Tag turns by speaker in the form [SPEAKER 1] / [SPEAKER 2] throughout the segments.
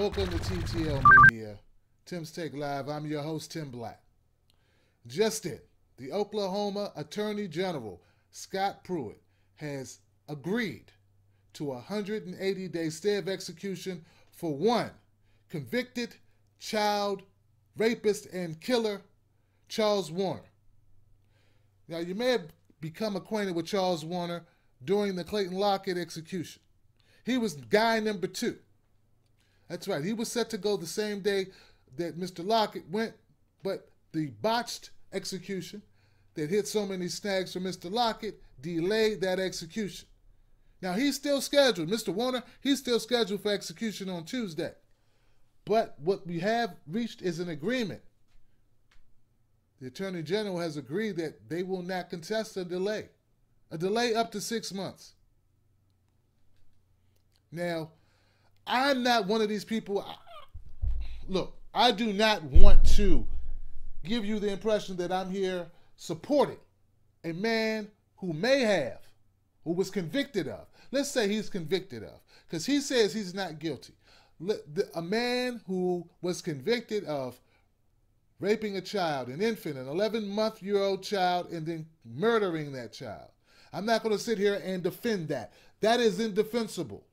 [SPEAKER 1] Welcome to TTL Media, Tim's Take Live. I'm your host, Tim Black. Just in, the Oklahoma Attorney General, Scott Pruitt, has agreed to a 180-day stay of execution for one convicted child rapist and killer, Charles Warner. Now, you may have become acquainted with Charles Warner during the Clayton Lockett execution. He was guy number 2. That's right. He was set to go the same day that Mr. Lockett went, but the botched execution that hit so many snags for Mr. Lockett delayed that execution. Now, he's still scheduled. Mr. Warner, he's still scheduled for execution on Tuesday. But what we have reached is an agreement. The Attorney General has agreed that they will not contest a delay up to 6 months. Now, I'm not one of these people. Look, I do not want to give you the impression that I'm here supporting a man who was convicted of. Let's say he's convicted of, because he says he's not guilty. A man who was convicted of raping a child, an infant, an 11-month-old child, and then murdering that child. I'm not going to sit here and defend that. That is indefensible.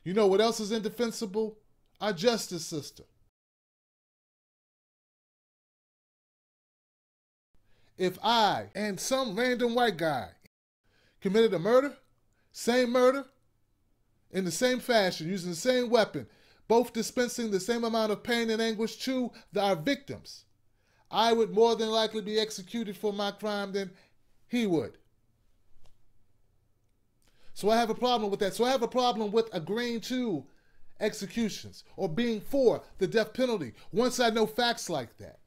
[SPEAKER 1] You know what else is indefensible? Our justice system. If I and some random white guy committed a murder, in the same fashion, using the same weapon, both dispensing the same amount of pain and anguish to our victims, I would more than likely be executed for my crime than he would. So I have a problem with that. So I have a problem with agreeing to executions or being for the death penalty once I know facts like that.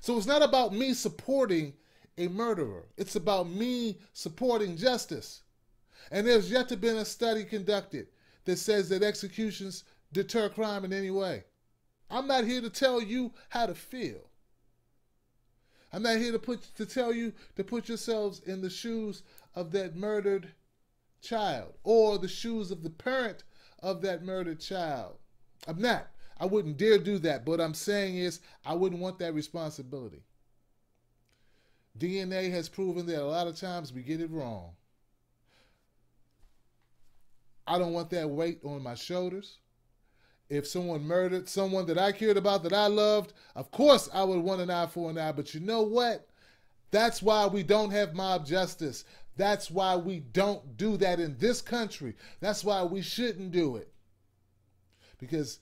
[SPEAKER 1] So it's not about me supporting a murderer. It's about me supporting justice. And there's yet to be a study conducted that says that executions deter crime in any way. I'm not here to tell you how to feel. I'm not here to tell you to put yourselves in the shoes of that murdered child or the shoes of the parent of that murdered child. I'm not. I wouldn't dare do that. But what I'm saying is I wouldn't want that responsibility. DNA has proven that a lot of times we get it wrong. I don't want that weight on my shoulders. If someone murdered someone that I cared about, that I loved, of course I would want an eye for an eye. But you know what? That's why we don't have mob justice. That's why we don't do that in this country. That's why we shouldn't do it. Because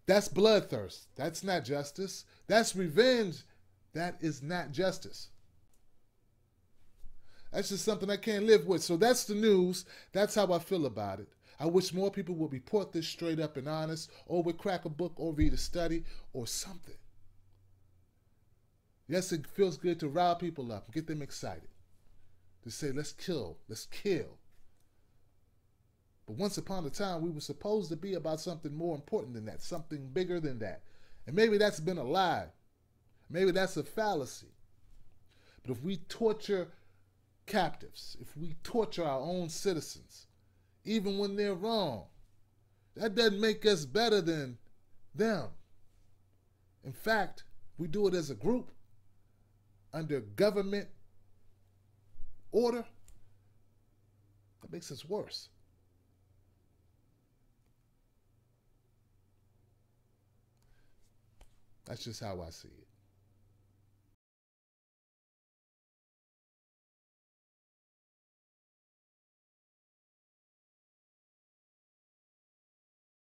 [SPEAKER 1] that's bloodthirst. That's not justice. That's revenge. That is not justice. That's just something I can't live with. So that's the news. That's how I feel about it. I wish more people would report this straight up and honest, or would crack a book or read a study or something. Yes, it feels good to rile people up and get them excited. To say, let's kill, let's kill. But once upon a time, we were supposed to be about something more important than that, something bigger than that. And maybe that's been a lie. Maybe that's a fallacy. But if we torture captives, if we torture our own citizens, even when they're wrong, that doesn't make us better than them. In fact, we do it as a group under government order, that makes us worse. That's just how I see it.